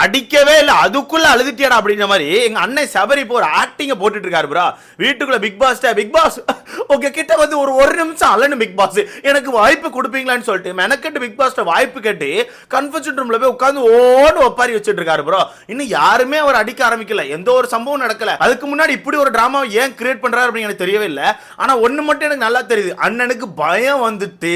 அடிக்கவே இல்லை, அதுக்குள்ள அழுதுட்டியாடா அப்படின்ற மாதிரி எங்க அண்ணன் சபரி இப்போ ஒரு ஆக்டிங்க போட்டுட்டு இருக்காரு ப்ரோ. வீட்டுக்குள்ள பிக் பாஸ் உங்க கிட்ட வந்து ஒரு நிமிஷம் அல்லன்னு பிக் பாஸ் எனக்கு வாய்ப்பு கொடுப்பீங்களான்னு சொல்லிட்டு மெனக்கெட்டு பிக் பாஸ் வாய்ப்பு கேட்டு கன்ஃபெஷன் ரூம்ல போய் உட்காந்து ஓன்னு ஒப்பாரி வச்சுட்டு இருக்காரு ப்ரோ. இன்னும் யாருமே அவர் அடிக்க ஆரம்பிக்கல, எந்த ஒரு சம்பவம் நடக்கல. அதுக்கு முன்னாடி இப்படி ஒரு டிராமா ஏன் கிரியேட் பண்றாரு அப்படின்னு எனக்கு தெரியவே இல்லை. ஆனா ஒண்ணு மட்டும் எனக்கு நல்லா தெரியுது, அண்ணனுக்கு பயம் வந்துட்டு,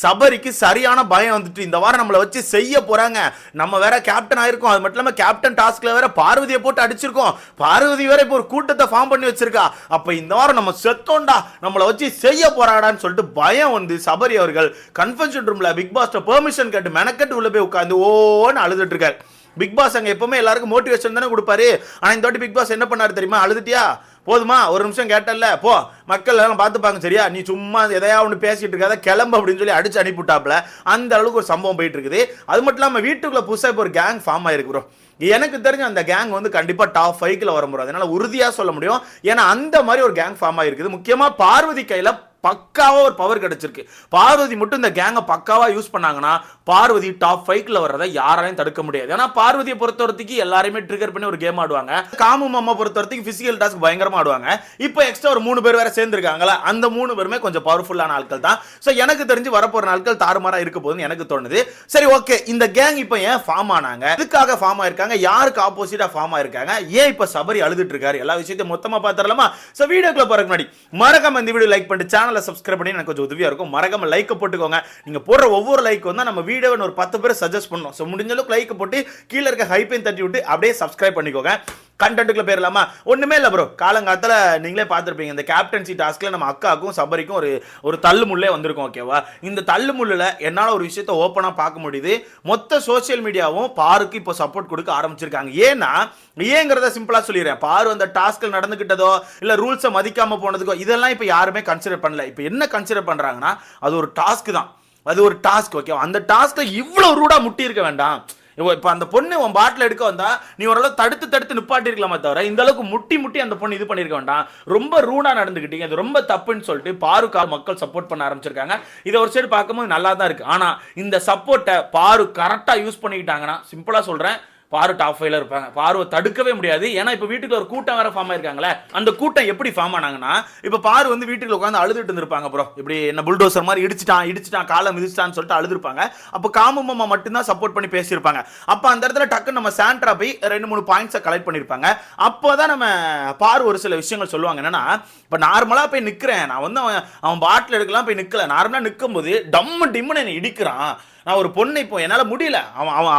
சபரிக்கு சரியான பயம் வந்துட்டு. இந்த வாரம் நம்மளை வச்சு செய்ய போறாங்க. நம்ம வேற கேப்டன் ஆயிருக்கோம், அது மட்டும் இல்லாம கேப்டன் டாஸ்க்ல வேற பார்வதியை போட்டு அடிச்சிருக்கோம். பார்வதி வேற இப்போ ஒரு கூட்டத்தை ஃபார்ம் பண்ணி வச்சிருக்கா. அப்ப இந்த வாரம் நம்ம செத்தோண்டா, நம்மளை வச்சு செய்ய போறாடான்னு சொல்லிட்டு பயம் வந்து சபரி அவர்கள் கன்ஃபெஷன் ரூம்ல பிக் பாஸ் பெர்மிஷன் கேட்டு மெனக்கெட்டு உள்ள போய் உட்காந்து ஓன்னு அழுதுட்டு இருக்காரு. பிக் பாஸ் அங்க எப்பவுமே எல்லாருக்கும் மோட்டிவேஷன் தானே கொடுப்பாரு. ஆனா இந்த வாட்டி பிக் பாஸ் என்ன பண்ணாரு தெரியுமா? அழுதுட்டியா, போதுமா, ஒரு நிமிஷம் கேட்டல, போ, மக்கள் எல்லாம் பார்த்துப்பாங்க, சரியா, நீ சும்மா எதையா ஒன்று பேசிட்டு இருக்காத, கிளம்பு அப்படின்னு சொல்லி அடிச்சு அனுப்பிவிட்டாப்ல. அந்த அளவுக்கு ஒரு சம்பவம் போயிட்டு இருக்குது. அது மட்டும் இல்லாம வீட்டுக்குள்ள புதுசாக இப்போ ஒரு கேங் ஃபார்ம் ஆயிருக்கு ப்ரோ. எனக்கு தெரிஞ்ச அந்த கேங் வந்து கண்டிப்பா டாப் 5ல வர முடியும், அதனால உறுதியா சொல்ல முடியும். ஏன்னா அந்த மாதிரி ஒரு கேங் ஃபார்ம் ஆயிருக்குது. முக்கியமா பார்வதி கையில பக்காவா ஒரு பவர் கிடைச்சிருக்கு. பார்வதி மட்டும் இந்த கேங்கை பக்காவா யூஸ் பண்ணாங்கன்னா பார்வதி டாப் 5ல வர்றதை யாராலையும் தடுக்க முடியாது. ஏன்னா பார்வதியை பொறுத்தவரைக்கு எல்லாருமே ட்ரிகர் பண்ணி ஒரு கேம் ஆடுவாங்க. காமு மாமா பொறுத்தவரைக்கும் பிசிக்கல் டாஸ்க் பயங்கரமா ஆடுவாங்க. இப்போ எக்ஸ்ட்ரா ஒரு 3 பேர் வேற சேர்ந்துருக்காங்களா, அந்த 3 பேருமே கொஞ்சம் பவர்ஃபுல்லான ஆட்கள் தான். ஸோ எனக்கு தெரிஞ்சு வரப்போற நாட்கள் தாறுமாறா இருக்க போகுதுன்னு எனக்கு தோணுது. சரி, ஓகே, இந்த கேங் இப்போ ஏன் ஃபார்ம் ஆனாங்க, எதுக்காக ஃபார்ம் ஆயிருக்காங்க, யாருக்கு ஆப்போசிட்டா ஃபார்ம் ஆயிருக்காங்க, ஏன் இப்போ சபரி அழுதுட்டு இருக்காரு, எல்லா விஷயத்தையும் மொத்தமா பார்த்துடலாமா? ஸோ வீடியோக்குள்ள போறதுக்கு முன்னாடி மறக்காம இந்த வீடியோ லைக் பண்ணிட்டு சேனலை சப்ஸ்கிரைப் பண்ணி எனக்கு கொஞ்சம் உதவியா இருக்கும். மறக்காம லைக் போட்டுக்கோங்க. நீங்க போடுற ஒவ்வொரு லைக் வந்து நம்ம வீடியோவை ஒரு 10 பேர் சஜஸ்ட் பண்ணோம். ஸோ முடிஞ்ச அளவுக்கு லைக் போட்டு கீழே இருக்க ஹைப்பையும் தட்டி விட்டு அப்படியே சப்ஸ்கிரைப் பண்ணிக்கோங்க. கண்டென்ட்டுக்குள்ள போயிடலாமா? ஒண்ணுமே இல்லை ப்ரோ, காலங்காலத்தில் நீங்களே பார்த்துருப்பீங்க, இந்த கேப்டன்சி டாஸ்க்ல நம்ம அக்காவுக்கும் சபரிக்கும் ஒரு தள்ளு முள்ளே வந்திருக்கும். ஓகேவா? இந்த தள்ளு முள்ளில் என்னால் ஒரு விஷயத்தை ஓப்பனாக பார்க்க முடியுது. மொத்த சோசியல் மீடியாவும் பாருக்கு இப்போ சப்போர்ட் கொடுக்க ஆரம்பிச்சிருக்காங்க. ஏங்கிறத சிம்பிளா சொல்லிடுறேன். பாரு அந்த டாஸ்க்ல நடந்துகிட்டதோ இல்ல ரூல்ஸை மதிக்காம போனதுக்கோ இதெல்லாம் இப்போ யாருமே கன்சிடர் பண்ணல. இப்போ என்ன கன்சிடர் பண்றாங்கன்னா அது ஒரு டாஸ்க் தான், அது ஒரு டாஸ்க். ஓகேவா? அந்த டாஸ்க்ல இவ்வளவு ரூடா முட்டி இருக்க வேண்டாம். இப்போ அந்த பொண்ணு உன் பாட்டில் எடுக்க வந்தா நீ ஓரளவு தடுத்து நிப்பாட்டி இருக்கலாமே தவிர இந்த அளவுக்கு முட்டி அந்த பொண்ணு இது பண்ணிருக்க வேண்டாம். ரொம்ப ரூடா நடந்துக்கிட்டீங்க, அது ரொம்ப தப்புன்னு சொல்லிட்டு பாருக்கா மக்கள் சப்போர்ட் பண்ண ஆரம்பிச்சிருக்காங்க. இதை ஒரு சைடு பார்க்கும்போது நல்லா தான் இருக்கு. ஆனா இந்த சப்போர்ட்டை பாரு கரெக்டா யூஸ் பண்ணிக்கிட்டாங்கன்னா, சிம்பிளா சொல்றேன், பாரு டாப் 5ல இருப்பாங்க. பாருவை தடுக்கவே முடியாது. ஏன்னா இப்ப வீட்டுக்கு ஒரு கூட்டம் வேற ஃபார்ம் ஆயிருக்காங்களே. அந்த கூட்டம் எப்படி ஃபார்ம் ஆனாங்கன்னா, இப்ப பாரு வந்து வீட்டுக்கு உட்காந்து அழுதுட்டு இருந்திருப்பாங்க ப்ரோ. இப்படி என்ன புல்டோசர் மாதிரி இடிச்சிட்டான் காலை மிதிச்சிட்டான்னு சொல்லிட்டு அழுதுருப்பாங்க. அப்ப காமு மாமா மட்டும்தான் சப்போர்ட் பண்ணி பேசியிருப்பாங்க. அப்ப அந்த இடத்துல டக்குன்னு நம்ம சாண்ட்ரா போய் 2-3 பாயிண்ட்ஸை கலெக்ட் பண்ணிருப்பாங்க. அப்போதான் நம்ம பாரு ஒரு சில விஷயங்கள் சொல்லுவாங்க. என்னன்னா, இப்ப நார்மலா போய் நிக்கிறேன், நான் வந்து அவன் பாட்டில் எடுக்கலாம் போய் நிக்கல, நார்மலா நிற்கும் போது டிம்முன்னு என்ன இடிக்கிறான். நான் ஒரு பொண்ணு இப்போ என்னால் முடியல,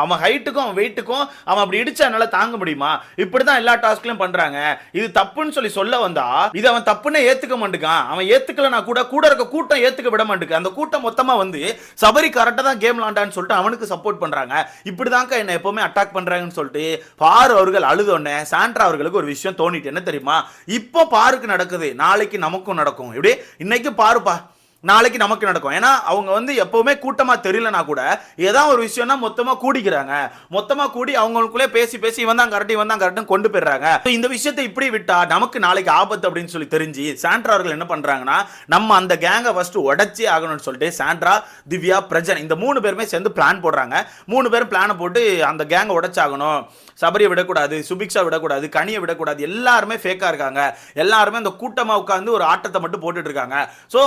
அவன் ஹைட்டுக்கும் அவன் வெயிட்டுக்கும் அவன் அப்படி இடிச்சா என்னால் தாங்க முடியுமா? இப்படிதான் எல்லா டாஸ்க்லையும் பண்றாங்க. இது தப்புன்னு சொல்லி சொல்ல வந்தா இது அவன் தப்புன்னு ஏத்துக்க மாட்டேங்கான். அவன் ஏத்துக்கலனா கூட இருக்க கூட்டம் ஏத்துக்க விட மாட்டேங்க. அந்த கூட்டம் மொத்தமா வந்து சபரி கரெக்டா தான் கேம் விளாண்டான்னு சொல்லிட்டு அவனுக்கு சப்போர்ட் பண்றாங்க. இப்படிதாங்க என்ன எப்பவுமே அட்டாக் பண்றாங்கன்னு சொல்லிட்டு பாரு அவர்கள் அழுதோடனே சாண்ட்ரா அவர்களுக்கு ஒரு விஷயம் தோணிட்டு, என்ன தெரியுமா? இப்போ பாருக்கு நடக்குது, நாளைக்கு நமக்கும் நடக்கும். இப்படி இன்னைக்கு பாருப்பா, நாளைக்கு நமக்கு நடக்கும். ஏன்னா அவங்க வந்து எப்பவுமே கூட்டமா தெரியலனா கூட ஏதாவது ஒரு விஷயம்னா மொத்தமா கூடிக்கிறாங்க. மொத்தமா கூடி அவங்களுக்குள்ளே பேசி இவன் தான் கரெக்ட் கொண்டு போயிடுறாங்க. இந்த விஷயத்தை இப்படி விட்டா நமக்கு நாளைக்கு ஆபத்து அப்படின்னு சொல்லி தெரிஞ்சு சாண்ட்ரா அவர்கள் என்ன பண்றாங்கன்னா, நம்ம அந்த கேங்கை ஃபர்ஸ்ட் உடைச்சே ஆகணும்னு சொல்லிட்டு சாண்ட்ரா, திவ்யா, பிரஜன் இந்த 3 பேருமே சேர்ந்து பிளான் போடுறாங்க. 3 பேரும் பிளானை போட்டு அந்த கேங்கை உடைச்சாகணும், சபரியை விடக்கூடாது, சுபிக்ஷா விடக்கூடாது, கனியை விடக்கூடாது, எல்லாருமே ஃபேக்கா இருக்காங்க, எல்லாருமே அந்த கூட்டமா உட்கார்ந்து ஒரு ஆட்டத்தை மட்டும் போட்டுட்டு இருக்காங்க. ஸோ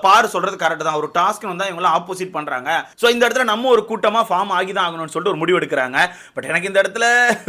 பாரு சொல்றது கரெக்ட் தான், ஒரு டாஸ்க் வந்தா இவங்க ஆப்போசிட் பண்றாங்க. ஸோ இந்த இடத்துல நம்ம ஒரு கூட்டமா ஃபார்ம் ஆகி தான் ஆகணும்னு சொல்லிட்டு ஒரு முடிவு எடுக்கிறாங்க. பட் எனக்கு இந்த இடத்துல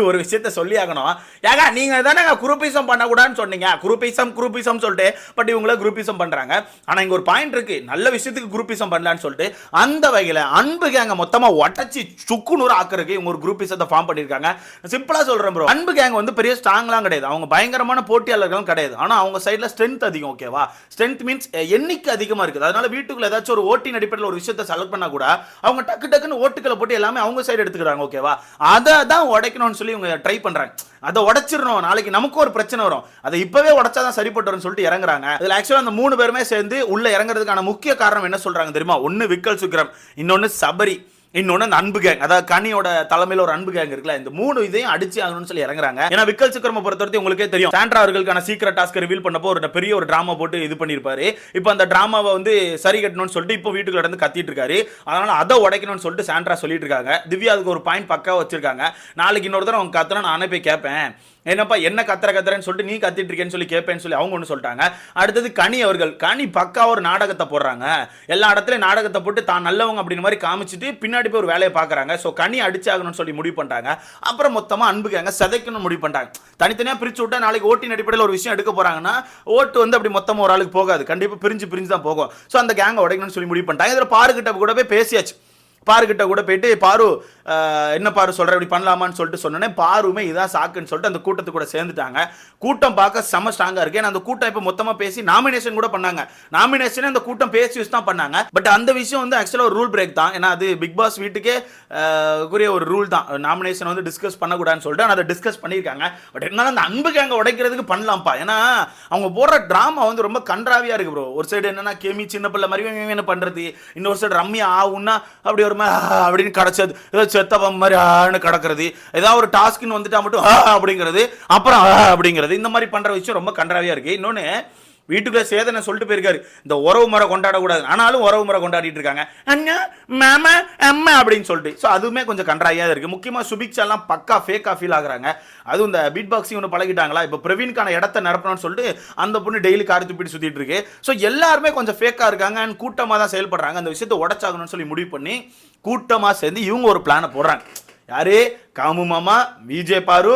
ஒரு விஷயத்த சொல்லி ஆகணும். ஏங்க நீங்க தானே குரூப்பிசம் பண்ணக்கூடாதுன்னு சொன்னீங்க, குரூப்பிசம் சொல்லிட்டு, பட் இவங்கள குரூப்பிசம் பண்றாங்க. ஆனா இங்க ஒரு பாயிண்ட் இருக்கு, நல்ல விஷயத்துக்கு குரூப்பிசம் பண்ணலான்னு சொல்லிட்டு அந்த வகையில அன்பு கேங்க மொத்தமா உடச்சி சுக்குநூறு ஆக்குறதுக்கு இவங்க ஒரு குரூப்பிசத்தை ஃபார்ம் பண்ணிருக்காங்க. சிம்பிளா சொல்றேன் ப்ரோ, அன்பு கேங் வந்து பெரிய ஸ்ட்ராங்லாம் கிடையாது, அவங்க பயங்கரமான போட்டியாளர்களும் கிடையாது. ஆனா அவங்க சைடுல ஸ்ட்ரென்த் அதிகம். ஓகேவா? ஸ்ட்ரென்த் மீன்ஸ் எண்ணிக்கை அதிகமா இருக்குது. அதனால வீட்டுக்குள்ள ஏதாச்சும் ஒரு ஓட்டின் அடிப்படையில் ஒரு விஷயத்தை செலக்ட் பண்ணா கூட அவங்க டக்குன்னு ஓட்டுகளை போட்டு எல்லாமே அவங்க சைடு எடுத்துக்கிறாங்க. ஓகேவா? அதை தான் உடைக்கணும்னு சொல்லி இவங்க ட்ரை பண்றாங்க. அதை உடைச்சிடணும், நாளைக்கு நமக்கு ஒரு பிரச்சனை வரும், அதை இப்பவே உடைச்சாதான் சரிப்பட்டு வரும்னு சொல்லிட்டு இறங்குறாங்க. இதுல ஆக்சுவலா அந்த 3 பேருமே சேர்ந்து உள்ள இறங்குறதுக்கான முக்கிய காரணம் என்ன சொல்றாங்க தெரியுமா? ஒன்னு விக்கல் சுக்ரம், இன்னொன்னு சபரி. இன்னொன்னு அந்த அன்பு கேங், அதாவது கனியோட தலைமையில ஒரு அன்பு கேங் இருக்குல்ல, இந்த 3 இதையும் அடிச்சு ஆகணும்னு சொல்லி இறங்குறாங்க. ஏன்னா விக்கல் சிக்ரம பொறுத்தவரைக்கும் உங்களுக்கே தெரியும், சாண்ட்ரா அவர்களுக்கான சீக்ரெட் டாஸ்க் ரிவீல் பண்ணப்போ ஒரு பெரிய ஒரு டிராமா போட்டு இது பண்ணிருப்பாரு. இப்போ அந்த டிராமாவை வந்து சரி கட்டணும்னு சொல்லிட்டு இப்போ வீட்டுக்குள்ள இருந்து கத்திட்டு இருக்காரு. அதனால அதை உடைக்கணும்னு சொல்லிட்டு சாண்ட்ரா சொல்லிட்டு இருக்காங்க. திவ்யா அதுக்கு ஒரு பாயிண்ட் பக்கா வச்சிருக்காங்க. நாளைக்கு இன்னொரு தடவை அவங்க கத்துனா நானே போய் கேட்பேன், என்னப்பா என்ன கத்துறேன்னு சொல்லிட்டு நீ கத்திட்டு இருக்கேன்னு சொல்லி கேட்பேன்னு சொல்லி அவங்க ஒன்று சொல்லிட்டாங்க. அடுத்தது கனி அவர்கள், கனி பக்கா ஒரு நாடகத்தை போடுறாங்க. எல்லா இடத்துலையும் நாடகத்தை போட்டு தான் நல்லவங்க அப்படின்னு மாதிரி காமிச்சிட்டு பின்னாடி போய் ஒரு வேலையை பார்க்குறாங்க. ஸோ கனி அடிச்சாகணும்னு சொல்லி முடிவு பண்ணுறாங்க. அப்புறம் மொத்தமாக அன்புக்காங்க சதைக்கணும்னு முடிவு பண்ணிட்டாங்க. தனித்தனியாக பிரித்து விட்டா நாளைக்கு ஓட்டின் அடிப்படையில் ஒரு விஷயம் எடுக்க போகிறாங்கன்னா ஓட்டு வந்து அப்படி மொத்தமாக ஒரு ஆளுக்கு போகாது, கண்டிப்பாக பிரிஞ்சு தான் போகும். ஸோ அந்த கேங்கை உடைக்கணும்னு சொல்லி முடிவு பண்ணிட்டாங்க. இதில் பாருக்கிட்ட கூட போய் பேசியாச்சு. பாருக்கிட்ட கூட போயிட்டு பாரு என்ன பாரு சொல்ற இப்படி பண்ணலாமான்னு சொல்லிட்டு சொன்னேன். பாருமே இதான் சாக்குன்னு சொல்லிட்டு அந்த கூட்டத்து கூட சேர்ந்துட்டாங்க. கூட்டம் பார்க்க செம ஸ்ட்ராங்கா இருக்கு. ஏன்னா அந்த கூட்டம் இப்போ மொத்தமா பேசி நாமினேஷன் கூட பண்ணாங்க. நாமினேஷனே அந்த கூட்டம் பேசி வச்சு தான் பண்ணாங்க. பட் அந்த விஷயம் வந்து ஆக்சுவலாக ஒரு ரூல் பிரேக் தான். ஏன்னா அது பிக் பாஸ் வீட்டுக்கே கூறிய ஒரு ரூல் தான், நாமினேஷன் வந்து டிஸ்கஸ் பண்ணக்கூடாதுன்னு சொல்லிட்டு அதை டிஸ்கஸ் பண்ணியிருக்காங்க. பட் இருந்தாலும் அந்த அன்பு கேங்க உடைக்கிறதுக்கு பண்ணலாம்ப்பா. ஏன்னா அவங்க போடுற டிராமா வந்து ரொம்ப கன்றாவியா இருக்கு ப்ரோ. ஒரு சைடு என்னன்னா கேமி சின்ன பிள்ளை மாதிரி என்ன பண்றது, இன்னொரு சைடு ரம்யா ஆகும்னா அப்படி ஒரு அப்படின்னு கிடைச்சது ஏதோ செத்த மாதிரி கிடக்கிறது, ஏதாவது ஒரு டாஸ்க்னு வந்துட்டா மட்டும் அப்படிங்கிறது, அப்புறம் அப்படிங்கிறது, இந்த மாதிரி பண்ற விஷயம் ரொம்ப கன்றாவியா இருக்கு. இன்னொன்னு வீட்டுக்குள்ள சேதனை சொல்லிட்டு போயிருக்காரு, இந்த உறவு முறை கொண்டாடக்கூடாது, ஆனாலும் உறவு முறை கொண்டாடிட்டு இருக்காங்க அண்ணா மாமா அம்மா அப்படின்னு சொல்லிட்டு. ஸோ அதுவுமே கொஞ்சம் கன்றாவியா இருக்கு. முக்கியமா சுபிக்ஷா எல்லாம் பக்கா ஃபேக்கா ஃபீல் ஆகுறாங்க. அதுவும் இந்த பீட் பாக்ஸிங் ஒன்று பழகிட்டாங்களா, இப்போ பிரவீன்கான இடத்த நிரப்பணும்னு சொல்லிட்டு அந்த பொண்ணு டெய்லி காரி துப்பிட்டு சுத்திட்டு இருக்கு. ஸோ எல்லாருமே கொஞ்சம் ஃபேக்கா இருக்காங்க அண்ட் கூட்டமாக தான் செயல்படுறாங்க. அந்த விஷயத்தை உடச்சாகணும்னு சொல்லி முடிவு பண்ணி கூட்டமாக சேர்ந்து இவங்க ஒரு பிளானை போடுறாங்க. யாரு? காமு மாமா, விஜய் பாரு,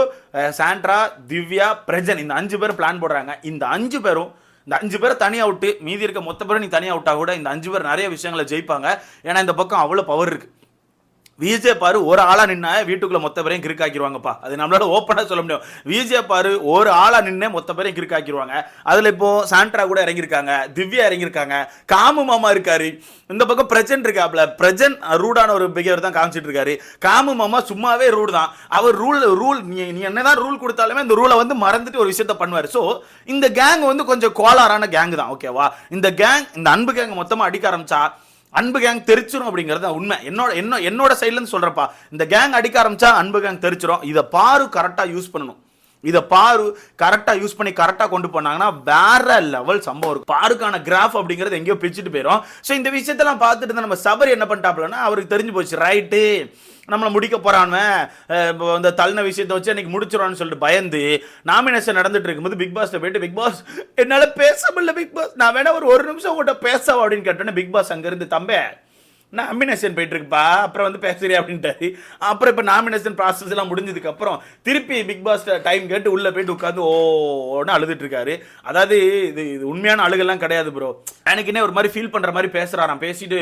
சாண்ட்ரா, திவ்யா, பிரஜன், இந்த 5 பேர் பிளான் போடுறாங்க. இந்த 5 பேரும் இந்த 5 பேரை தனியாக விட்டு மீதி இருக்க மொத்த பேரும் நீ தனியாக விட்டா கூட இந்த 5 பேர் நிறைய விஷயங்களை ஜெயிப்பாங்க. ஏன்னா இந்த பக்கம் அவ்வளோ பவர் இருக்கு. விஜய் பாரு ஒரு ஆளா நின்னா வீட்டுக்குள்ள மொத்த பேரையும் கிறுக்காக்கிடுவாங்கப்பா. அது நம்மளால ஓப்பனா சொல்ல முடியும். விஜய் பாரு ஒரு ஆளா நின்னே மொத்த பேரையும் கிறுக்காக்கிடுவாங்க. அதுல இப்போ சாண்ட்ரா கூட இறங்கியிருக்காங்க, திவ்யா இறங்கியிருக்காங்க, காமு மாமா இருக்காரு, இந்த பக்கம் பிரஜன் இருக்காப்ல. பிரஜன் ரூடான ஒரு பிஹேவியர் தான் காமிச்சிட்டு இருக்காரு. காமு மாமா சும்மாவே ரூட் தான். அவர் ரூல் நீ என்னதான் ரூல் கொடுத்தாலுமே இந்த ரூலை வந்து மறந்துட்டு ஒரு விஷயத்த பண்ணுவார். ஸோ இந்த கேங் வந்து கொஞ்சம் கோளாறான கேங் தான். ஓகேவா? இந்த கேங், இந்த அன்பு கேங் மொத்தமா அடிக்க ஆரம்பிச்சா அன்பு கேங் தெரிச்சிரும் அப்படிங்கிறது உண்மை. என்னோட சைட்ல இருந்து சொல்றப்பா, இந்த கேங் அடிக்க ஆரம்பிச்சா அன்பு கேங் தெரிச்சிரும். இதை பாரு கரெக்டா யூஸ் பண்ணணும். இதை பாரு கரெக்டா யூஸ் பண்ணி கரெக்டா கொண்டு போனாங்கன்னா வேற லெவல் சம்பவம் இருக்கும். பாருக்கான கிராஃப் அப்படிங்கிறது எங்கேயோ பிச்சுட்டு போயிடும். ஸோ இந்த விஷயத்தெல்லாம் பார்த்துட்டு தான் நம்ம சபரி என்ன பண்ணிட்டாப்லன்னா, அவருக்கு தெரிஞ்சு போச்சு, ரைட்டு நம்மளை முடிக்க போறான்னு இந்த தள்ளின விஷயத்தை வச்சு அன்னைக்கு முடிச்சிடறான்னு சொல்லிட்டு பயந்து நாமினேஷன் நடந்துட்டு இருக்கும்போது பிக் பாஸ் போயிட்டு, பிக் பாஸ் என்னால பேச முடியல பிக் பாஸ், நான் வேணா ஒரு நிமிஷம் உங்கள்கிட்ட பேசவா அப்படின்னு கேட்டோன்னே பிக் பாஸ் அங்கிருந்து தம்பே நாமினேஷன் போயிட்டு இருக்குப்பா அப்புறம் வந்து பேசுறேன் அப்படின்ட்டு. அப்புறம் இப்போ நாமினேஷன் ப்ராசஸ் எல்லாம் முடிஞ்சதுக்கு அப்புறம் திருப்பி பிக் பாஸ் டைம் கேட்டு உள்ள போயிட்டு உட்காந்து ஓன்னு அழுதுட்டு இருக்காரு. அதாவது இது உண்மையான அழுகெல்லாம் கிடையாது ப்ரோ. எனக்குன்னே ஒரு மாதிரி ஃபீல் பண்ற மாதிரி பேசுறாராம். பேசிட்டு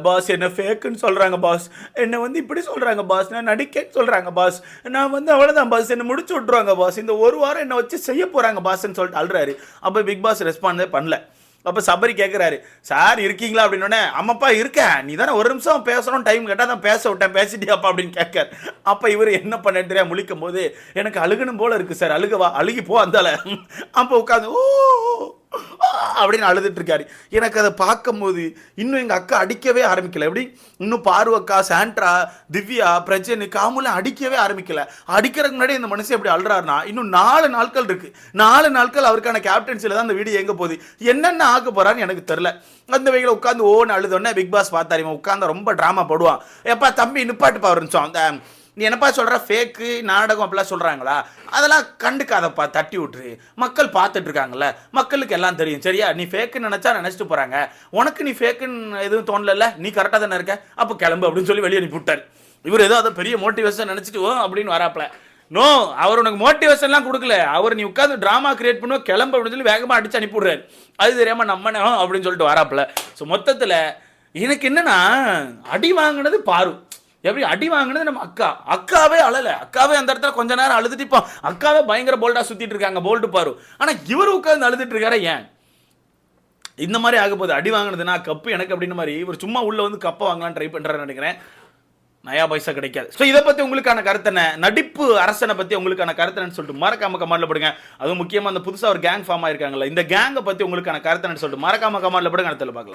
பாஸ் என்ன ஃபேக்குன்னு சொல்றாங்க பாஸ், என்ன வந்து இப்படி சொல்றாங்க பாஸ், நான் நடிக்கன்னு சொல்றாங்க பாஸ், நான் வந்து அவ்வளவுதான் பாஸ், என்ன முடிச்சு விட்டுருவாங்க பாஸ், இந்த ஒரு வாரம் என்ன வச்சு செய்ய போறாங்க பாஸ்ன்னு சொல்லிட்டு அழுறாரு. அப்போ பிக் பாஸ் ரெஸ்பாண்டே பண்ணல. அப்போ சபரி கேட்குறாரு, சார் இருக்கீங்களா அப்படின்னோடனே, அம்மாப்பா இருக்கேன், நீ தானே ஒரு நிமிஷம் பேசணும் டைம் கேட்டால் தான் பேச விட்டேன், பேசிட்டியாப்பா அப்படின்னு கேட்கார். அப்போ இவர் என்ன பண்ண தெரியா முழிக்கும் போது, எனக்கு அழுகணும் போல இருக்கு சார், அழுகவா, அழுகி போ அந்தால. அப்போ உட்காந்து ஓ அப்படின்னு அழுதுட்டு இருக்காரு. எனக்கு அதை பார்க்கும்போது இன்னும் எங்க அக்கா அடிக்கவே ஆரம்பிக்கல. எப்படி இன்னும் பார்வக்கா, சாண்ட்ரா, திவ்யா, பிரஜன், காமுல அடிக்கவே ஆரம்பிக்கல. அடிக்கிறதுக்கு முன்னாடி இந்த மனுஷன் எப்படி அழுறாருன்னா, இன்னும் 4 நாட்கள் இருக்கு. 4 நாட்கள் அவருக்கான கேப்டன்சில தான் அந்த வீடியோ எங்க போகுது, என்னென்ன ஆக போறான்னு எனக்கு தெரியல. அந்த வகையில் உட்காந்து ஓன்னு அழுதோடனே பிக் பாஸ் பார்த்தாரு, உட்காந்து ரொம்ப டிராமா போடுவான். எப்பா தம்பி நிப்பாட்டுப்பா ஒரு நிமிஷம், அந்த நீ என்னப்பா சொல்கிற ஃபேக்கு நாடகம் அப்படிலாம் சொல்கிறாங்களா, அதெல்லாம் கண்டுக்காதப்பா, தட்டி விட்டுரு, மக்கள் பார்த்துட்டு இருக்காங்கல்ல, மக்களுக்கு எல்லாம் தெரியும் சரியா, நீ ஃபேக்குன்னு நினச்சா நினச்சிட்டு போகிறாங்க, உனக்கு நீ ஃபேக்குன்னு எதுவும் தோணல, நீ கரெக்டாக தானே இருக்க, அப்போ கிளம்பு அப்படின்னு சொல்லி வெளியே அனுப்பி விட்டார். இவர் ஏதோ அதை பெரிய மோட்டிவேஷன் நினச்சிட்டு அப்படின்னு வராப்பில். நோ, அவர் உனக்கு மோட்டிவேஷன்லாம் கொடுக்கல, அவர் நீ உட்காந்து ட்ராமா கிரியேட் பண்ணுவோம் கிளம்பு அப்படின்னு சொல்லி வேகமாக அடிச்சு அனுப்பிவிடுறாரு. அது தெரியாமல் நம்ம அப்படின்னு சொல்லிட்டு வராப்பில். ஸோ மொத்தத்தில் எனக்கு என்னன்னா, அடி வாங்கினது பாரு, எப்படி அடி வாங்கினது நம்ம அக்காவே அழல, அக்காவே அந்த இடத்துல கொஞ்ச நேரம் அழுதுட்டு இப்போ அக்காவே பயங்கர போல்டா சுத்திட்டு இருக்காங்க, போல்டு பாரு. ஆனா இவரு உட்கார்ந்து அழுதுட்டு இருக்காரு. ஏன் இந்த மாதிரி ஆக போகுது? அடி வாங்கினதுனா கப்பு எனக்கு அப்படின்னு மாதிரி இவர் சும்மா உள்ள வந்து கப்பை வாங்கலாம்னு ட்ரை பண்றாரு நினைக்கிறேன். நயா பைசா கிடைக்காது. ஸோ இதை பத்தி உங்களுக்கான கருத்து என்ன, நடிப்பு அரசனை பத்தி உங்களுக்கான கருத்துன்னு சொல்லிட்டு மறக்காம கமெண்ட்ல போடுங்க. அதுவும் முக்கியமா அந்த புதுசா ஒரு கேங் ஃபார்ம் ஆயிருக்காங்கல்ல, இந்த கேங்கை பத்தி உங்களுக்கான கருத்துன்னு சொல்லிட்டு மறக்காம கமெண்ட்ல போடுங்க. அடுத்த பார்க்கலாம்.